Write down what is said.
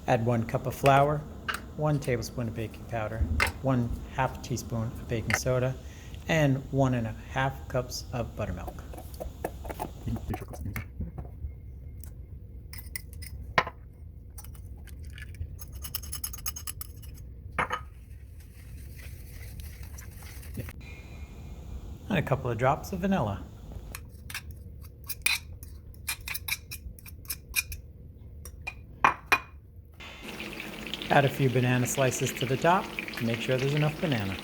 Add 1 cup of flour, 1 tablespoon of baking powder, 1/2 teaspoon of baking soda, and 1½ cups of buttermilk. And a couple of drops of vanilla. Add a few banana slices to the top to make sure there's enough banana.